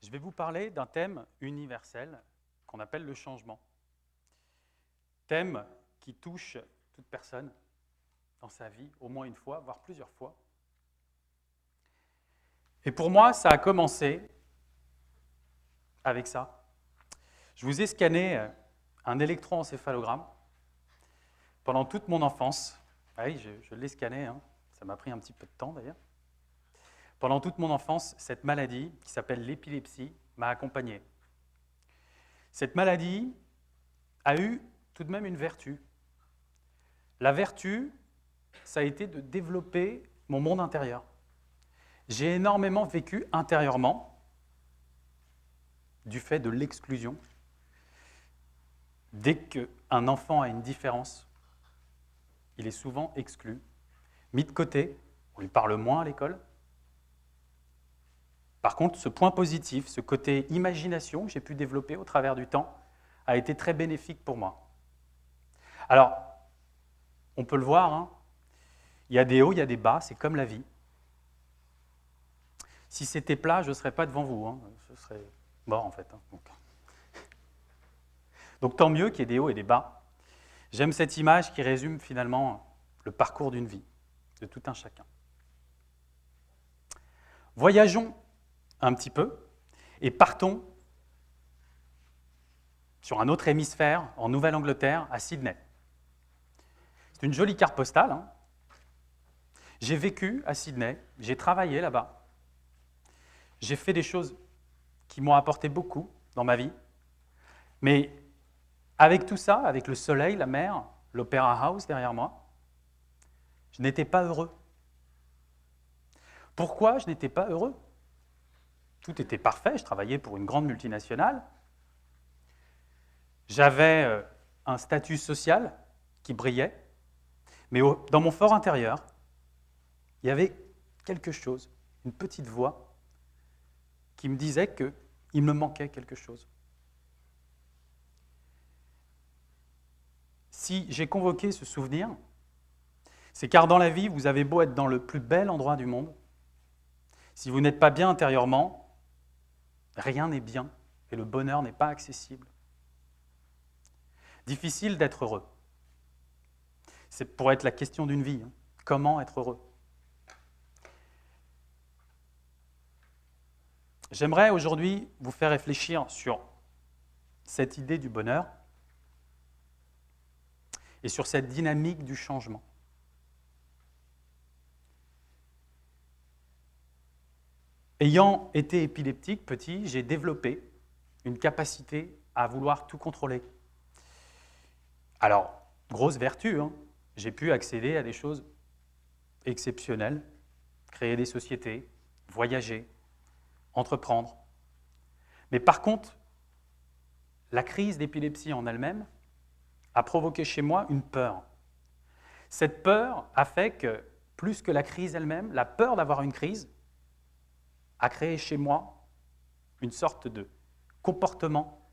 Je vais vous parler d'un thème universel qu'on appelle le changement. Thème qui touche toute personne dans sa vie, au moins une fois, voire plusieurs fois. Et pour moi, ça a commencé avec ça. Je vous ai scanné un électroencéphalogramme pendant toute mon enfance. Ah oui, je l'ai scanné, hein. Ça m'a pris un petit peu de temps d'ailleurs. Pendant toute mon enfance, cette maladie, qui s'appelle l'épilepsie, m'a accompagné. Cette maladie a eu tout de même une vertu. La vertu, ça a été de développer mon monde intérieur. J'ai énormément vécu intérieurement du fait de l'exclusion. Dès qu'un enfant a une différence, il est souvent exclu, mis de côté, on lui parle moins à l'école. Par contre, ce point positif, ce côté imagination que j'ai pu développer au travers du temps, a été très bénéfique pour moi. Alors, on peut le voir, hein, il y a des hauts, il y a des bas, c'est comme la vie. Si c'était plat, je ne serais pas devant vous, hein, ce serait mort en fait. Hein, donc tant mieux qu'il y ait des hauts et des bas. J'aime cette image qui résume finalement le parcours d'une vie, de tout un chacun. Voyageons un petit peu et partons sur un autre hémisphère, en Nouvelle-Angleterre, à Sydney. C'est une jolie carte postale. Hein. J'ai vécu à Sydney, j'ai travaillé là-bas. J'ai fait des choses qui m'ont apporté beaucoup dans ma vie. Mais avec tout ça, avec le soleil, la mer, l'Opera House derrière moi, je n'étais pas heureux. Pourquoi je n'étais pas heureux? Tout était parfait, je travaillais pour une grande multinationale. J'avais un statut social qui brillait, mais dans mon fort intérieur, il y avait quelque chose, une petite voix qui me disait qu'il me manquait quelque chose. Si j'ai convoqué ce souvenir, c'est car dans la vie, vous avez beau être dans le plus bel endroit du monde, si vous n'êtes pas bien intérieurement, rien n'est bien et le bonheur n'est pas accessible. Difficile d'être heureux. C'est pour être la question d'une vie. Hein. Comment être heureux? J'aimerais aujourd'hui vous faire réfléchir sur cette idée du bonheur et sur cette dynamique du changement. Ayant été épileptique petit, j'ai développé une capacité à vouloir tout contrôler. Alors, grosse vertu, hein, j'ai pu accéder à des choses exceptionnelles, créer des sociétés, voyager, entreprendre. Mais par contre, la crise d'épilepsie en elle-même a provoqué chez moi une peur. Cette peur a fait que, plus que la crise elle-même, la peur d'avoir une crise a créé chez moi une sorte de comportement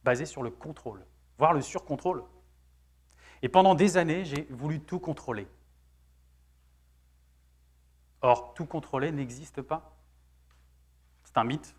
basé sur le contrôle, voire le surcontrôle. Et pendant des années, j'ai voulu tout contrôler. Or, tout contrôler n'existe pas. C'est un mythe.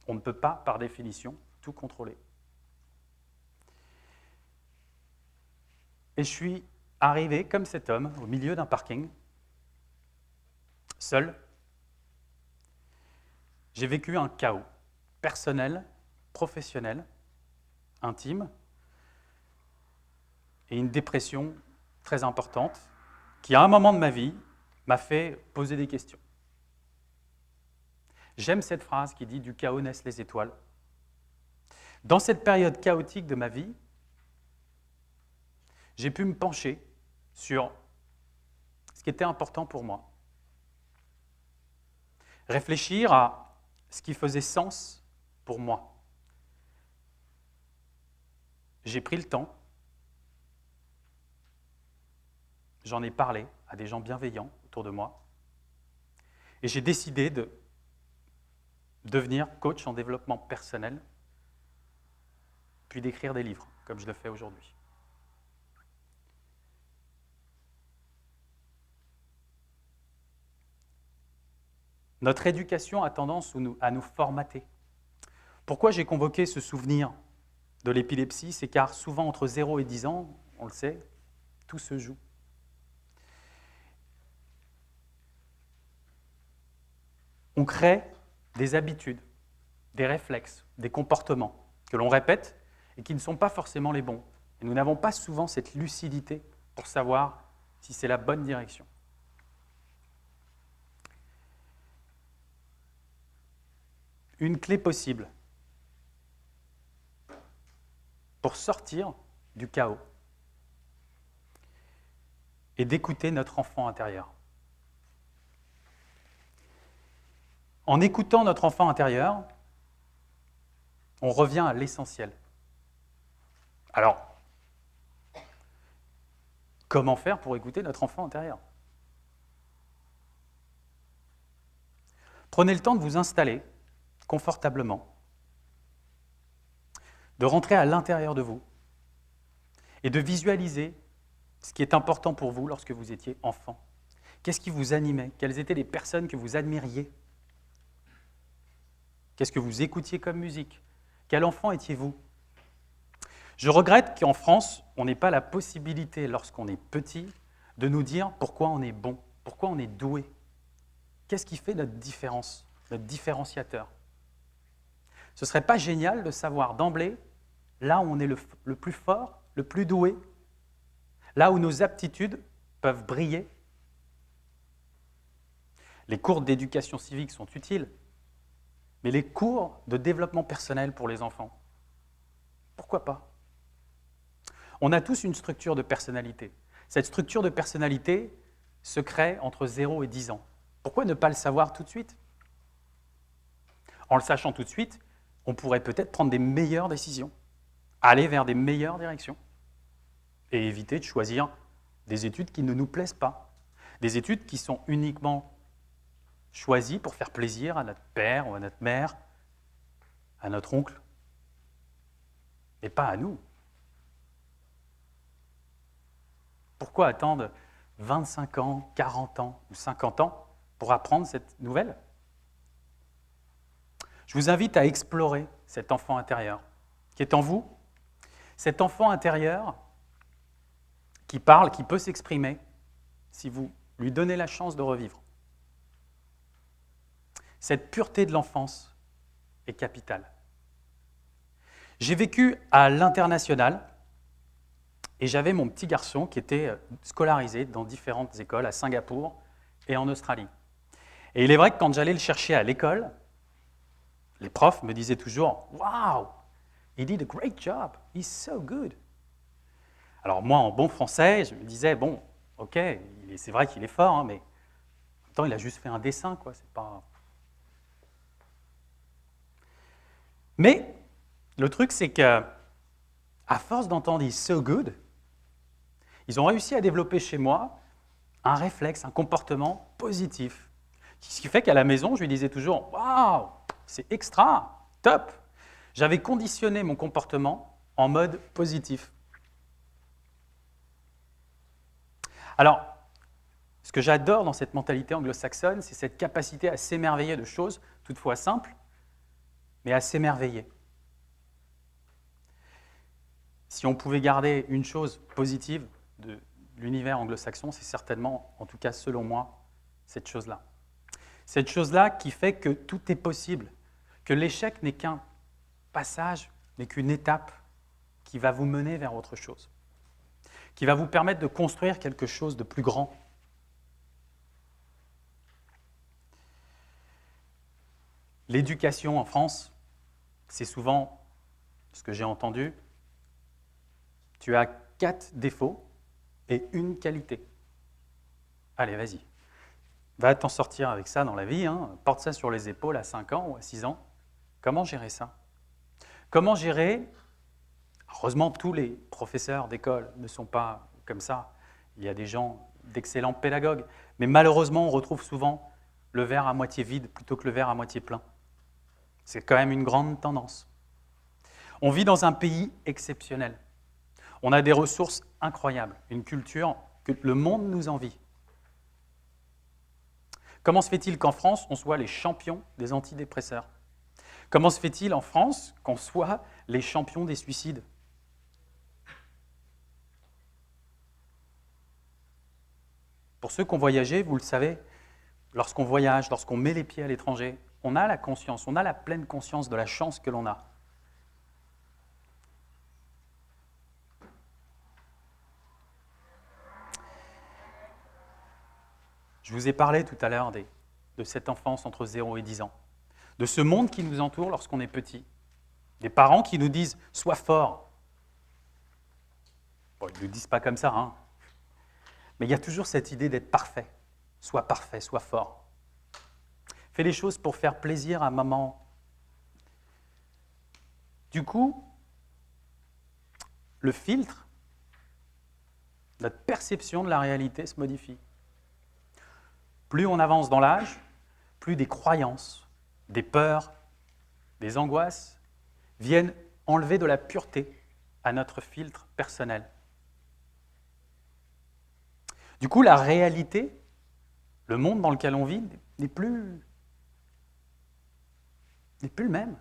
On ne peut pas, par définition, tout contrôler. Et je suis arrivé, comme cet homme, au milieu d'un parking, seul. J'ai vécu un chaos personnel, professionnel, intime, et une dépression très importante qui, à un moment de ma vie, m'a fait poser des questions. J'aime cette phrase qui dit « du chaos naissent les étoiles ». Dans cette période chaotique de ma vie, j'ai pu me pencher sur ce qui était important pour moi. Réfléchir à ce qui faisait sens pour moi. J'ai pris le temps, j'en ai parlé à des gens bienveillants autour de moi, et j'ai décidé de devenir coach en développement personnel, puis d'écrire des livres, comme je le fais aujourd'hui. Notre éducation a tendance à nous formater. Pourquoi j'ai convoqué ce souvenir de l'épilepsie? C'est car souvent entre 0 et 10 ans, on le sait, tout se joue. On crée des habitudes, des réflexes, des comportements que l'on répète et qui ne sont pas forcément les bons. Et nous n'avons pas souvent cette lucidité pour savoir si c'est la bonne direction. Une clé possible pour sortir du chaos et d'écouter notre enfant intérieur. En écoutant notre enfant intérieur, on revient à l'essentiel. Alors, comment faire pour écouter notre enfant intérieur? Prenez le temps de vous installer confortablement, de rentrer à l'intérieur de vous et de visualiser ce qui est important pour vous lorsque vous étiez enfant. Qu'est-ce qui vous animait? Quelles étaient les personnes que vous admiriez? Qu'est-ce que vous écoutiez comme musique? Quel enfant étiez-vous? Je regrette qu'en France, on n'ait pas la possibilité, lorsqu'on est petit, de nous dire pourquoi on est bon, pourquoi on est doué. Qu'est-ce qui fait notre différence, notre différenciateur? Ce ne serait pas génial de savoir d'emblée, là où on est le plus fort, le plus doué, là où nos aptitudes peuvent briller? Les cours d'éducation civique sont utiles, mais les cours de développement personnel pour les enfants, pourquoi pas? On a tous une structure de personnalité. Cette structure de personnalité se crée entre 0 et 10 ans. Pourquoi ne pas le savoir tout de suite? En le sachant tout de suite, on pourrait peut-être prendre des meilleures décisions, aller vers des meilleures directions et éviter de choisir des études qui ne nous plaisent pas, des études qui sont uniquement choisies pour faire plaisir à notre père ou à notre mère, à notre oncle, mais pas à nous. Pourquoi attendre 25 ans, 40 ans ou 50 ans pour apprendre cette nouvelle? Je vous invite à explorer cet enfant intérieur qui est en vous, cet enfant intérieur qui parle, qui peut s'exprimer si vous lui donnez la chance de revivre. Cette pureté de l'enfance est capitale. J'ai vécu à l'international et j'avais mon petit garçon qui était scolarisé dans différentes écoles à Singapour et en Australie. Et il est vrai que quand j'allais le chercher à l'école, les profs me disaient toujours « Wow, he did a great job, he's so good ». Alors moi, en bon français, je me disais « Bon, ok, c'est vrai qu'il est fort, hein, mais en même temps, il a juste fait un dessin, quoi, c'est pas… » Mais le truc, c'est qu'à force d'entendre « he's so good », ils ont réussi à développer chez moi un réflexe, un comportement positif. Ce qui fait qu'à la maison, je lui disais toujours « Waouh, c'est extra, top !» J'avais conditionné mon comportement en mode positif. Alors, ce que j'adore dans cette mentalité anglo-saxonne, c'est cette capacité à s'émerveiller de choses, toutefois simples, mais à s'émerveiller. Si on pouvait garder une chose positive de l'univers anglo-saxon, c'est certainement, en tout cas selon moi, cette chose-là. Cette chose-là qui fait que tout est possible, que l'échec n'est qu'un passage, n'est qu'une étape qui va vous mener vers autre chose, qui va vous permettre de construire quelque chose de plus grand. L'éducation en France, c'est souvent ce que j'ai entendu. Tu as 4 défauts et une qualité. Allez, vas-y. Va t'en sortir avec ça dans la vie, hein. Porte ça sur les épaules à 5 ans ou à 6 ans. Comment gérer ça? Comment gérer? Heureusement, tous les professeurs d'école ne sont pas comme ça. Il y a des gens d'excellents pédagogues. Mais malheureusement, on retrouve souvent le verre à moitié vide plutôt que le verre à moitié plein. C'est quand même une grande tendance. On vit dans un pays exceptionnel. On a des ressources incroyables, une culture que le monde nous envie. Comment se fait-il qu'en France, on soit les champions des antidépresseurs? Comment se fait-il en France qu'on soit les champions des suicides? Pour ceux qui ont voyagé, vous le savez, lorsqu'on voyage, lorsqu'on met les pieds à l'étranger, on a la conscience, on a la pleine conscience de la chance que l'on a. Je vous ai parlé tout à l'heure de cette enfance entre 0 et 10 ans, de ce monde qui nous entoure lorsqu'on est petit, des parents qui nous disent « sois fort ». Bon, ils ne le disent pas comme ça, hein. Mais il y a toujours cette idée d'être parfait, sois fort. Fais les choses pour faire plaisir à maman. Du coup, le filtre, notre perception de la réalité se modifie. Plus on avance dans l'âge, plus des croyances, des peurs, des angoisses viennent enlever de la pureté à notre filtre personnel. Du coup, la réalité, le monde dans lequel on vit, n'est plus le même.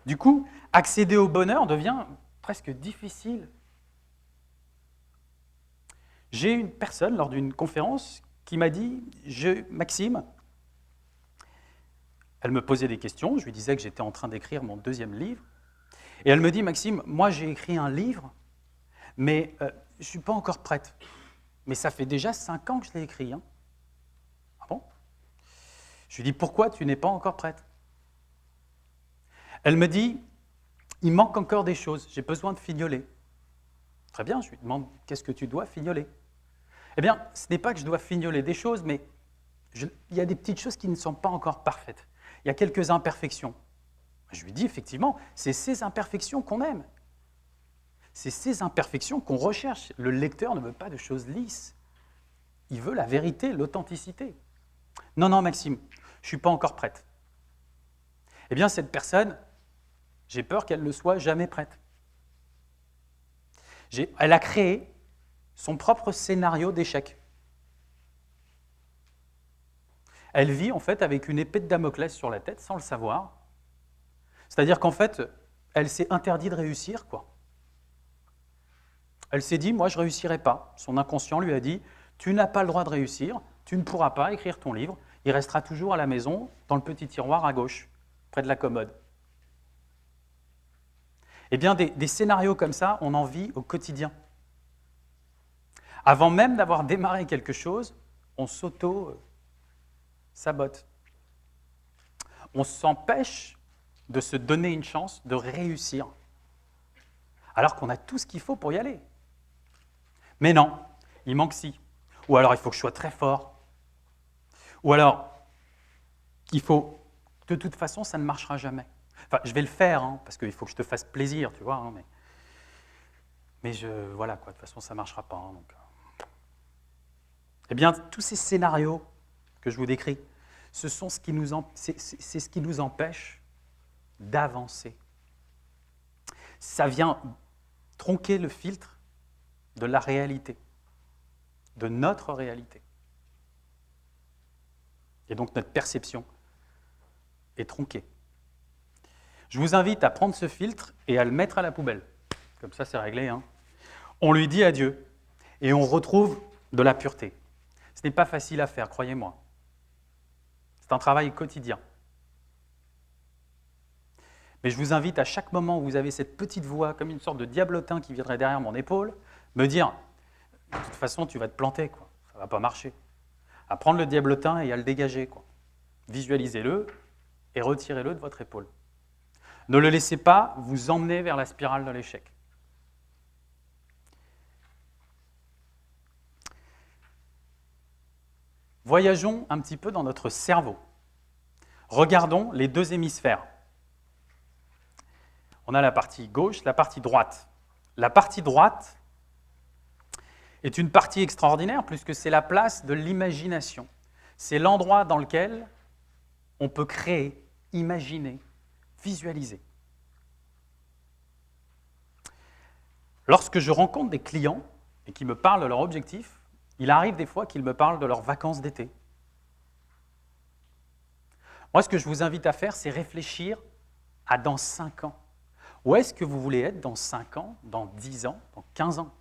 Du coup, accéder au bonheur devient presque difficile. J'ai une personne lors d'une conférence qui m'a dit « Maxime », elle me posait des questions, je lui disais que j'étais en train d'écrire mon 2e livre, et elle me dit « Maxime, moi j'ai écrit un livre, mais je ne suis pas encore prête. Mais ça fait déjà 5 ans que je l'ai écrit. Hein. » Ah bon? Je lui dis « Pourquoi tu n'es pas encore prête ?» Elle me dit « Il manque encore des choses, j'ai besoin de fignoler. » Très bien, je lui demande « Qu'est-ce que tu dois fignoler ?» Eh bien, ce n'est pas que je dois fignoler des choses, mais il y a des petites choses qui ne sont pas encore parfaites. Il y a quelques imperfections. Je lui dis effectivement, c'est ces imperfections qu'on aime. C'est ces imperfections qu'on recherche. Le lecteur ne veut pas de choses lisses. Il veut la vérité, l'authenticité. Non, non, Maxime, je ne suis pas encore prête. Eh bien, cette personne, j'ai peur qu'elle ne soit jamais prête. Elle a créé son propre scénario d'échec. Elle vit en fait avec une épée de Damoclès sur la tête sans le savoir. C'est-à-dire qu'en fait, elle s'est interdit de réussir, quoi. Elle s'est dit, moi je ne réussirai pas. Son inconscient lui a dit, tu n'as pas le droit de réussir, tu ne pourras pas écrire ton livre, il restera toujours à la maison, dans le petit tiroir à gauche, près de la commode. Eh bien, des scénarios comme ça, on en vit au quotidien. Avant même d'avoir démarré quelque chose, on s'auto-sabote. On s'empêche de se donner une chance de réussir, alors qu'on a tout ce qu'il faut pour y aller. Mais non, il manque ci. Ou alors il faut que je sois très fort. Ou alors, il faut... De toute façon, ça ne marchera jamais. Enfin, je vais le faire, hein, parce qu'il faut que je te fasse plaisir, tu vois. Hein, mais voilà, quoi, de toute façon, ça ne marchera pas. Hein, donc... Eh bien, tous ces scénarios que je vous décris, c'est ce qui nous empêche d'avancer. Ça vient tronquer le filtre de la réalité, de notre réalité. Et donc notre perception est tronquée. Je vous invite à prendre ce filtre et à le mettre à la poubelle. Comme ça, c'est réglé. Hein. On lui dit adieu et on retrouve de la pureté. Ce n'est pas facile à faire, croyez-moi. C'est un travail quotidien. Mais je vous invite à chaque moment où vous avez cette petite voix, comme une sorte de diablotin qui viendrait derrière mon épaule, me dire « de toute façon, tu vas te planter, quoi. Ça ne va pas marcher ». À prendre le diablotin et à le dégager, quoi. Visualisez-le et retirez-le de votre épaule. Ne le laissez pas vous emmener vers la spirale de l'échec. Voyageons un petit peu dans notre cerveau. Regardons les 2 hémisphères. On a la partie gauche, la partie droite. La partie droite est une partie extraordinaire puisque c'est la place de l'imagination. C'est l'endroit dans lequel on peut créer, imaginer, visualiser. Lorsque je rencontre des clients et qui me parlent de leur objectif, il arrive des fois qu'ils me parlent de leurs vacances d'été. Moi, ce que je vous invite à faire, c'est réfléchir à dans 5 ans. Où est-ce que vous voulez être dans 5 ans, dans 10 ans, dans 15 ans?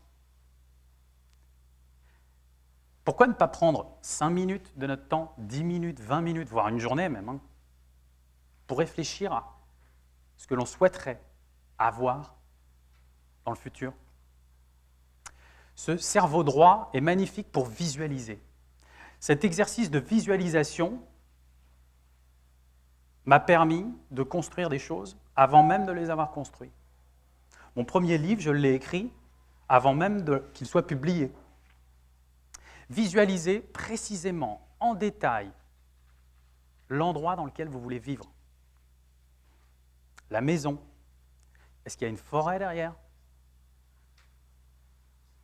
Pourquoi ne pas prendre 5 minutes de notre temps, 10 minutes, 20 minutes, voire une journée même, pour réfléchir à ce que l'on souhaiterait avoir dans le futur? Ce cerveau droit est magnifique pour visualiser. Cet exercice de visualisation m'a permis de construire des choses avant même de les avoir construites. Mon premier livre, je l'ai écrit avant même qu'il soit publié. Visualisez précisément, en détail, l'endroit dans lequel vous voulez vivre. La maison. Est-ce qu'il y a une forêt derrière?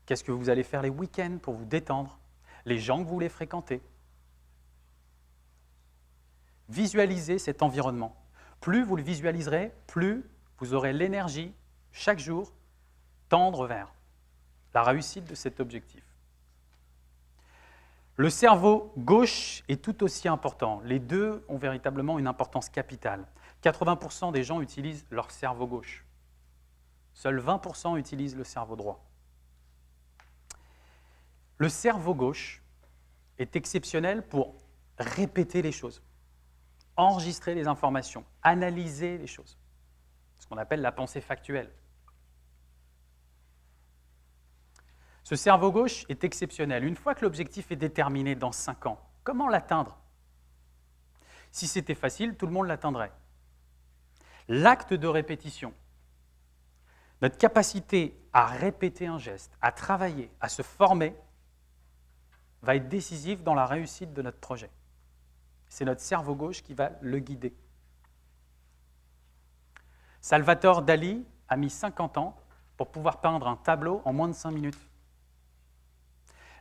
Qu'est-ce que vous allez faire les week-ends pour vous détendre? Les gens que vous voulez fréquenter? Visualisez cet environnement. Plus vous le visualiserez, plus vous aurez l'énergie, chaque jour, tendre vers la réussite de cet objectif. Le cerveau gauche est tout aussi important. Les deux ont véritablement une importance capitale. 80% des gens utilisent leur cerveau gauche. Seuls 20% utilisent le cerveau droit. Le cerveau gauche est exceptionnel pour répéter les choses, enregistrer les informations, analyser les choses, ce qu'on appelle la pensée factuelle. Ce cerveau gauche est exceptionnel. Une fois que l'objectif est déterminé dans 5 ans, comment l'atteindre? Si c'était facile, tout le monde l'atteindrait. L'acte de répétition, notre capacité à répéter un geste, à travailler, à se former, va être décisif dans la réussite de notre projet. C'est notre cerveau gauche qui va le guider. Salvatore Dali a mis 50 ans pour pouvoir peindre un tableau en moins de 5 minutes.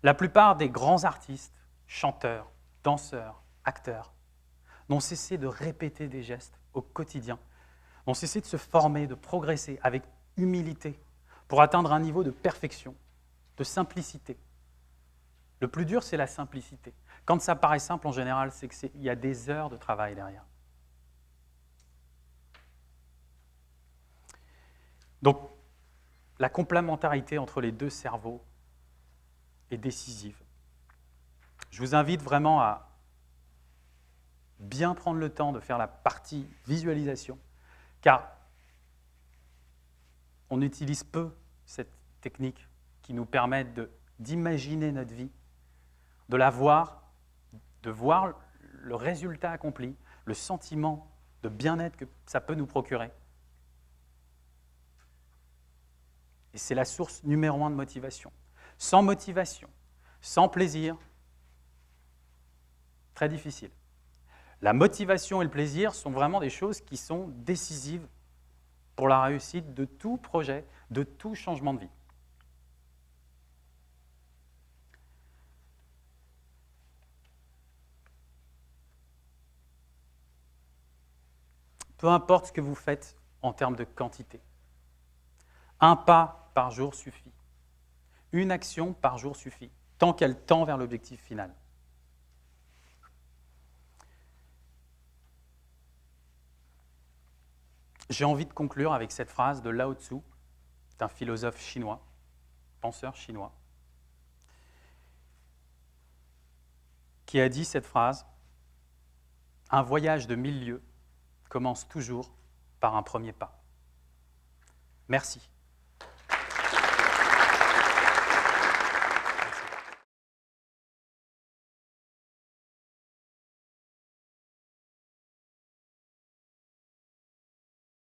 La plupart des grands artistes, chanteurs, danseurs, acteurs, n'ont cessé de répéter des gestes au quotidien, n'ont cessé de se former, de progresser avec humilité pour atteindre un niveau de perfection, de simplicité. Le plus dur, c'est la simplicité. Quand ça paraît simple, en général, c'est qu'il y a des heures de travail derrière. Donc, la complémentarité entre les deux cerveaux est décisive. Je vous invite vraiment à bien prendre le temps de faire la partie visualisation, car on utilise peu cette technique qui nous permet d'imaginer notre vie, de la voir, de voir le résultat accompli, le sentiment de bien-être que ça peut nous procurer. Et c'est la source numéro 1 de motivation. Sans motivation, sans plaisir, très difficile. La motivation et le plaisir sont vraiment des choses qui sont décisives pour la réussite de tout projet, de tout changement de vie. Peu importe ce que vous faites en termes de quantité. Un pas par jour suffit. Une action par jour suffit, tant qu'elle tend vers l'objectif final. J'ai envie de conclure avec cette phrase de Lao Tzu, d'un philosophe chinois, penseur chinois, qui a dit cette phrase: « Un voyage de 1000 lieues commence toujours par un premier pas. » Merci.